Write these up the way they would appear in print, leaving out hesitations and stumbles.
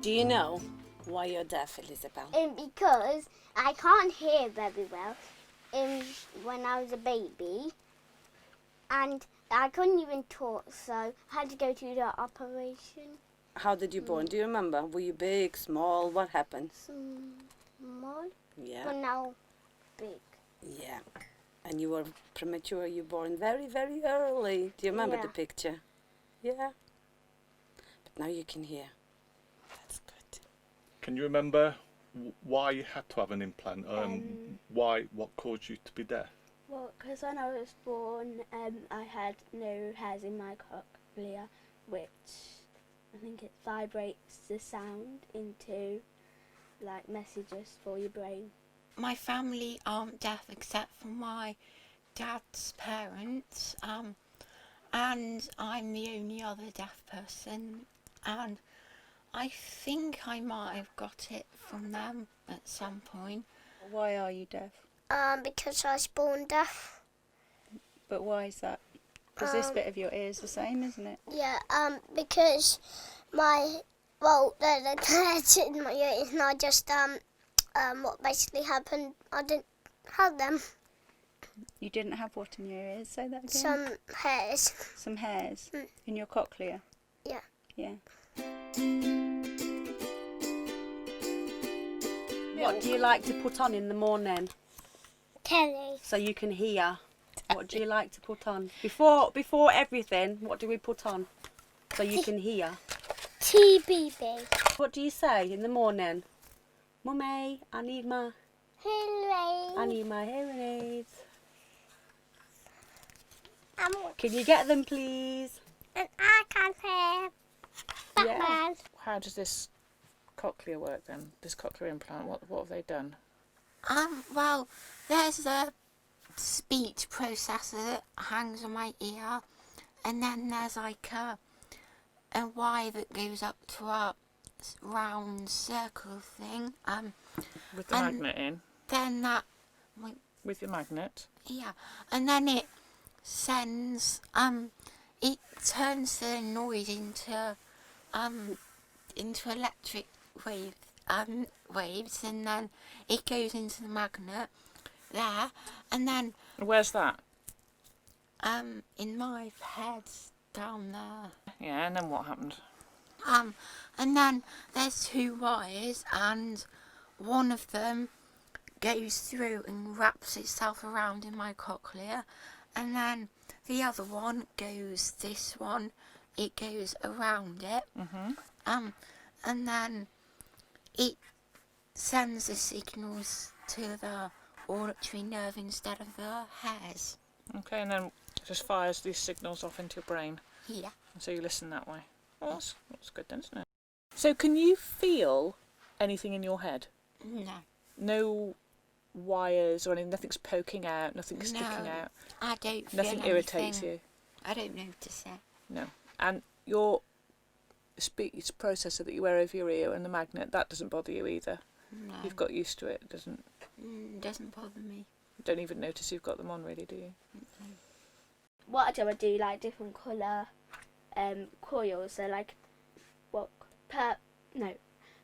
Do you know why you're deaf, Elizabeth? Because I can't hear very well when I was a baby, and I couldn't even talk, so I had to go through the operation. How did you born? Do you remember? Were you big, small? What happened? Small, Yeah. but now big. Yeah. And you were premature. You born very, very early. Do you remember the picture? Yeah. But now you can hear. That's good. Can you remember why you had to have an implant? What caused you to be deaf? Well, because when I was born, I had no hairs in my cochlea, which I think it vibrates the sound into like messages for your brain. My family aren't deaf except for my dad's parents, and I'm the only other deaf person, and I think I might have got it from them at some point. Why are you deaf? Because I was born deaf. But why is that? Because this bit of your ear is the same, isn't it? Yeah, because the hairs in my ear is not just what basically happened. I didn't have them. You didn't have what in your ears? Say that again. Some hairs. Some hairs in your cochlea? Yeah. Yeah. What do you like to put on in the morning Telly. so you can hear? What do you like to put on? Before everything, what do we put on so you can hear? TBB. What do you say in the morning? Mummy, I need my hearing aids. Can you get them, please? And I can't hear. Yeah. How does this cochlear work then? This cochlear implant, what have they done? Well, there's a speech processor that hangs on my ear, and then there's like a wire that goes up to a round circle thing. With the magnet in? Then that... With your magnet? Yeah, and then it sends... it turns the noise into electric waves, and then it goes into the magnet there, and then... Where's that? In my head, down there. Yeah, and then what happened? And then there's two wires, and one of them goes through and wraps itself around in my cochlea, and then the other one goes, it goes around it, and then it sends the signals to the auditory nerve instead of the hairs. Okay, and then it just fires these signals off into your brain. Yeah. And so you listen that way. Well, that's good then, isn't it? So can you feel anything in your head? No. No wires or anything, nothing's poking out, nothing's sticking out? I don't feel Nothing irritates you? I don't notice it. No. And your speech processor that you wear over your ear and the magnet, that doesn't bother you either? No. You've got used to it, it doesn't Doesn't bother me. don't even notice you've got them on really, do you? What I do like different colour coils. So like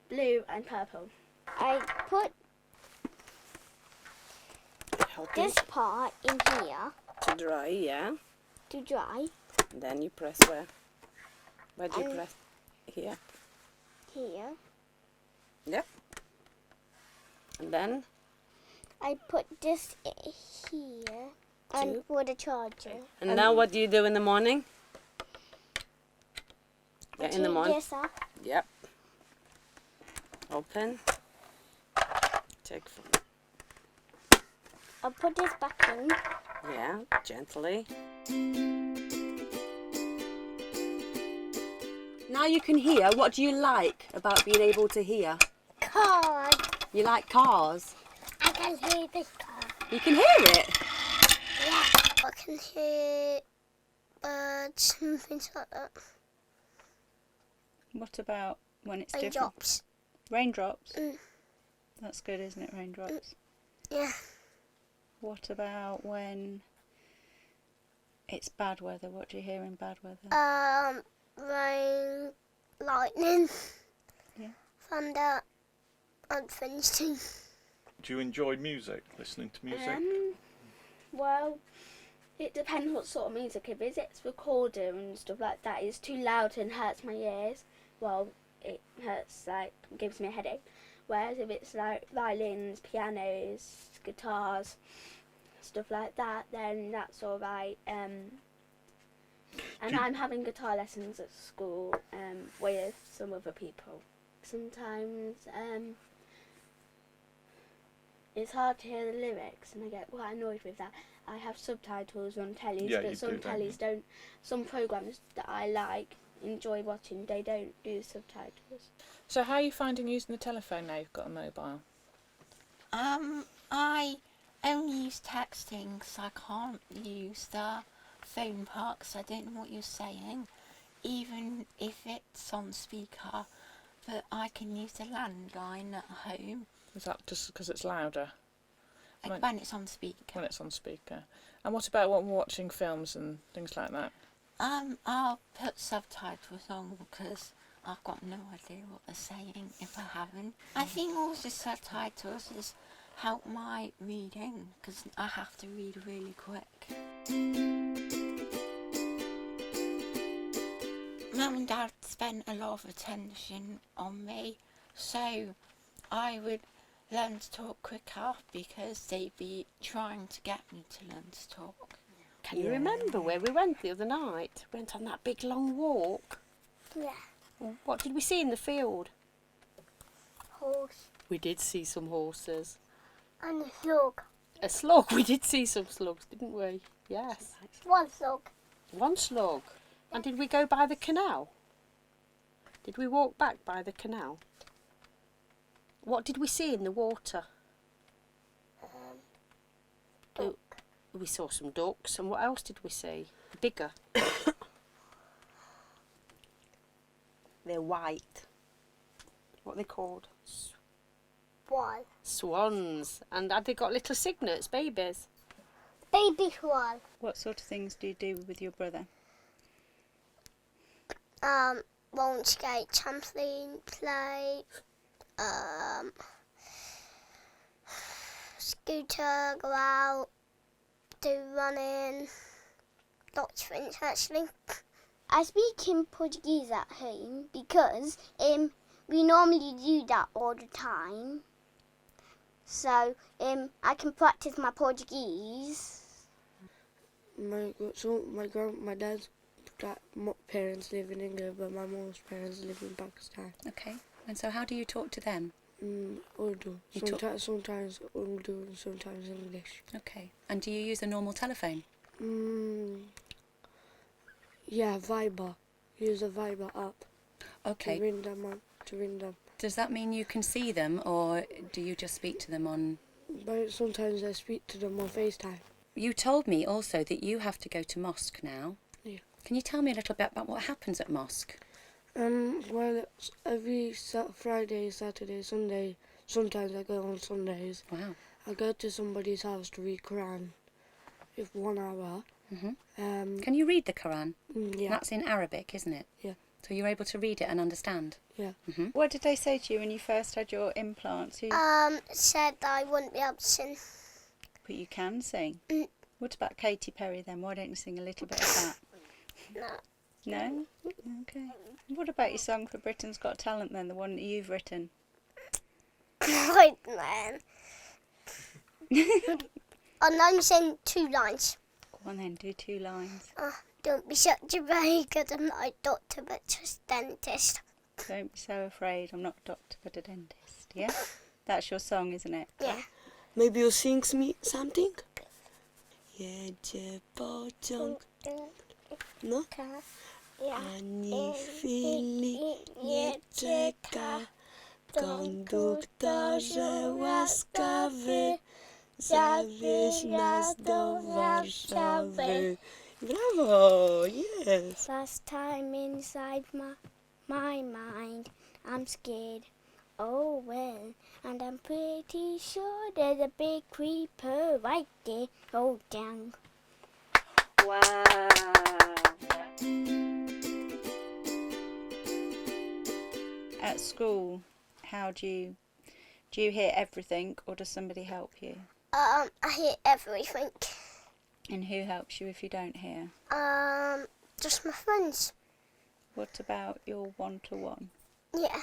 blue and purple. I put Helping this part in here to dry, yeah. to dry. And then you press where? Where do you press? Here. Here. Yep. And then? I put this here and for the charger. And now what do you do in the morning? Yeah, in the morning. This up. Yep. Open. Take from. I'll put this back in. Yeah, gently. Now you can hear. What do you like about being able to hear? Cars. You like cars? I can hear this car. You can hear it? Yeah. I can hear birds and things like that. What about when it's different? Raindrops. Raindrops? That's good, isn't it, raindrops? Yeah. What about when it's bad weather? What do you hear in bad weather? Rain, lightning. Yeah. Found out on things too. Do you enjoy music, listening to music? Well, it depends what sort of music. If it's recorded and stuff like that, it's too loud and hurts my ears. Well, it hurts, like, gives me a headache. Whereas if it's like violins, pianos, guitars, stuff like that, then that's alright. And I'm having guitar lessons at school with some other people. Sometimes it's hard to hear the lyrics, and I get quite annoyed with that. I have subtitles on tellies, Yeah, but you some do, don't tellies don't. Some programs that I like, enjoy watching, they don't do subtitles. So how are you finding using the telephone now you've got a mobile? I only use texting, so I can't use the phone part 'cause I don't know what you're saying, even if it's on speaker. But I can use the landline at home. Is that just because it's louder Like when it's on speaker. when it's on speaker? And what about when we're watching films and things like that? I'll put subtitles on because I've got no idea what they're saying if I haven't. I think also subtitles has helped my reading because I have to read really quick. Mum and Dad spent a lot of attention on me, so I would learn to talk quicker because they'd be trying to get me to learn to talk. Can you remember where we went the other night? We went on that big long walk. Yeah. What did we see in the field? Horse We did see some horses. and a slug. A slug. We did see some slugs, didn't we? Yes. One slug. One slug. And did we go by the canal? Did we walk back by the canal? What did we see in the water? Duck. We saw some ducks. And what else did we see? Bigger. They're white. What are they called? One. Swans. And had they got little cygnets, babies? Baby swan. What sort of things do you do with your brother? Roller skate, trampoline, play, scooter, go out, do running, lots of things actually. I speak in Portuguese at home because we normally do that all the time. So I can practice my Portuguese. My dad's parents live in England, but my mom's parents live in Pakistan. Okay. And so how do you talk to them? Urdu. You talk- Sometimes Urdu and sometimes English. Okay. And do you use a normal telephone? Yeah, Viber. Use a Viber app Okay. to ring them. Does that mean you can see them, or do you just speak to them on... But sometimes I speak to them on FaceTime. You told me also that you have to go to mosque now. Yeah. Can you tell me a little bit about what happens at mosque? Well, every Friday, Saturday, Sunday, sometimes I go on Sundays. Wow. I go to somebody's house to read Quran. If 1 hour. Can you read the Quran? Yeah. That's in Arabic, isn't it? Yeah. So you're able to read it and understand? Yeah. Mm-hmm. What did they say to you when you first had your implants? Said I wouldn't be able to sing. But you can sing. What about Katy Perry then? Why don't you sing a little bit of that? No. No? Okay. What about your song for Britain's Got Talent then, the one that you've written? Right, man. I'll only sing 2 lines. Go on then, do 2 lines. Don't be such a very good. I'm not a doctor, but just dentist. Don't be so afraid, I'm not a doctor but a dentist, yeah? That's your song, isn't it? Yeah. Maybe you'll sing me something? Jedzie pociąg. No? Ani chwili nie czeka. Konduktorze łaskawy, zawieź nas do Warszawy. Brawo! Yes! Last time inside my mind, I'm scared. Oh well, and I'm pretty sure there's a big creeper right there. Oh damn. Wow. At school, how do you hear everything, or does somebody help you? I hear everything. And who helps you if you don't hear? Just my friends. What about your one-to-one? Yeah.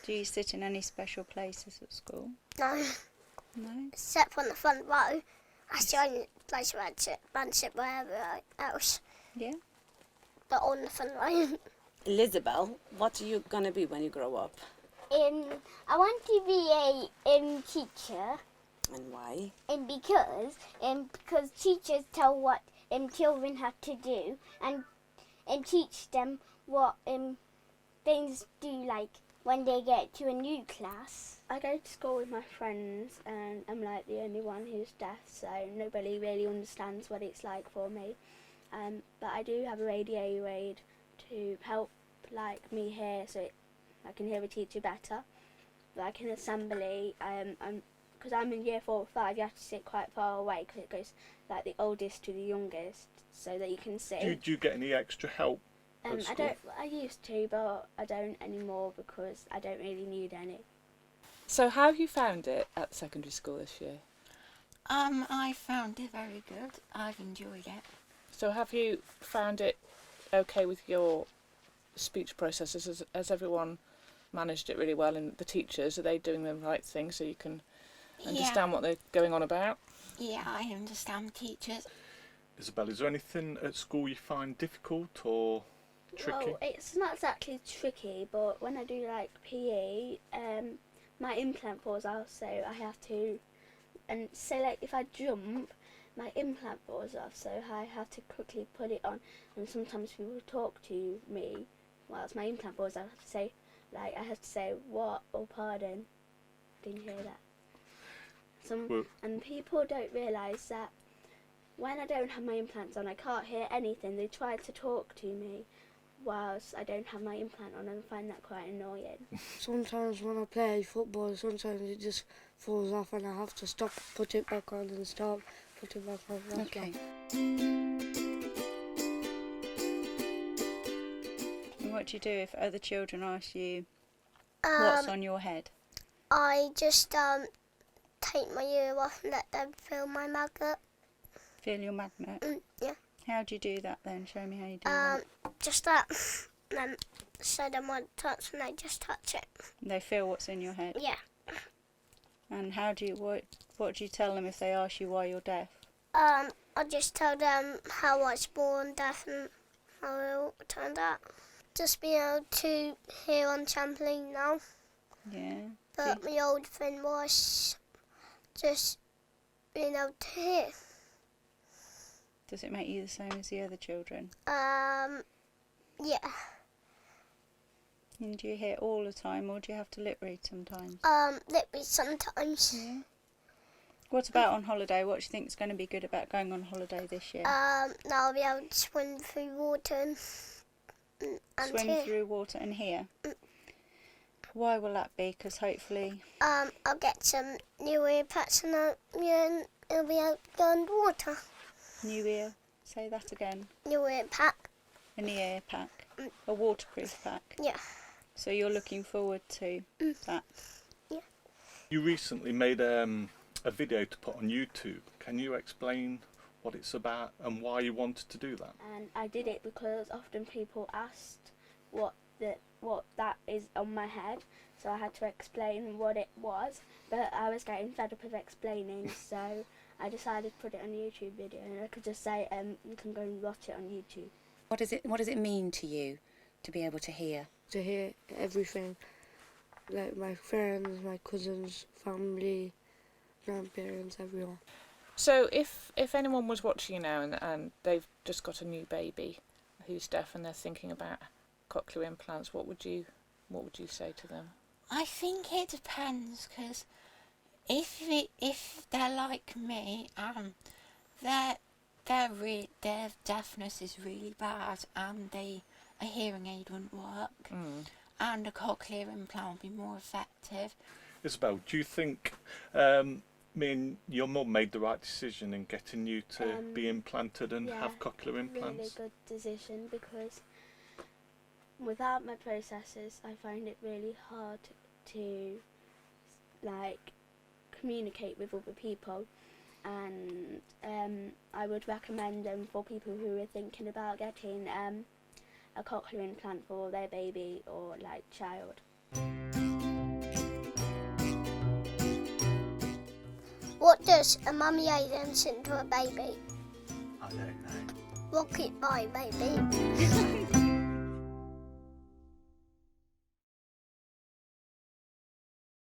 Do you sit in any special places at school? No. No? Except on the front row. That's the only place where I'd sit wherever else. Yeah? But on the front row. Elizabeth, what are you going to be when you grow up? I want to be a teacher. And why? Because teachers tell what children have to do and teach them what things do, like when they get to a new class. I go to school with my friends and I'm like the only one who's deaf, so nobody really understands what it's like for me. But I do have a radio aid to help like me hear, so I can hear a teacher better. Like in assembly, because I'm in year 4 or 5, you have to sit quite far away because it goes like the oldest to the youngest, so that you can see. Do you get any extra help at school? I used to, but I don't anymore because I don't really need any. So how have you found it at secondary school this year? I found it very good. I've enjoyed it. So have you found it okay with your speech processes? Has everyone managed it really well? And the teachers, are they doing the right thing so you can understand what they're going on about? Yeah, I understand teachers. Isabel, is there anything at school you find difficult or tricky? Well, it's not exactly tricky, but when I do like PE, my implant falls out, so I have to, and say like if I jump, my implant falls off, so I have to quickly put it on, and sometimes people talk to me whilst my implant falls out. I have to say what, or pardon, didn't hear that. And people don't realise that when I don't have my implants on, I can't hear anything. They try to talk to me whilst I don't have my implant on, and I find that quite annoying. Sometimes when I play football, sometimes it just falls off and I have to stop, put it back on and stop, put it back on. That's Okay. And what do you do if other children ask you what's on your head? I just take my ear off and let them feel my magnet. Feel your magnet? Yeah. How do you do that then? Show me how you do that. Just that. Then so they might touch and I just touch it. They feel what's in your head? Yeah. And how do you, what do you tell them if they ask you why you're deaf? I just tell them how I was born deaf and how it all turned out. Just be able to hear on trampoline now. Yeah. But my old thing was just being able to hear. Does it make you the same as the other children? Yeah. And do you hear all the time, or do you have to lip read sometimes? Lip read sometimes. Yeah. What about on holiday? What do you think is going to be good about going on holiday this year? Now I'll be able to swim through water and Swim hear. through water and hear. Why will that be? Because hopefully... I'll get some new ear packs and I'll be able to go underwater. New ear. Say that again. New ear pack. An ear pack. A waterproof pack. Yeah. So you're looking forward to that. Yeah. You recently made a video to put on YouTube. Can you explain what it's about and why you wanted to do that? And I did it because often people asked what that is on my head, so I had to explain what it was, but I was getting fed up of explaining, so I decided to put it on a YouTube video, and I could just say you can go and watch it on YouTube. What does it mean to you to be able to hear? To hear everything, like my friends, my cousins, family, grandparents, everyone. So if anyone was watching you now and they've just got a new baby who's deaf and they're thinking about cochlear implants, what would you say to them? I think it depends, because if they're like me, their deafness is really bad and a hearing aid wouldn't work, and a cochlear implant would be more effective. Isabel, do you think me and your mum made the right decision in getting you to be implanted and have cochlear implants? Really good decision, because without my processes I find it really hard to like communicate with other people, and I would recommend them for people who are thinking about getting a cochlear implant for their baby or like child. What does a mummy alien send to a baby? I don't know. Rocket bye, baby.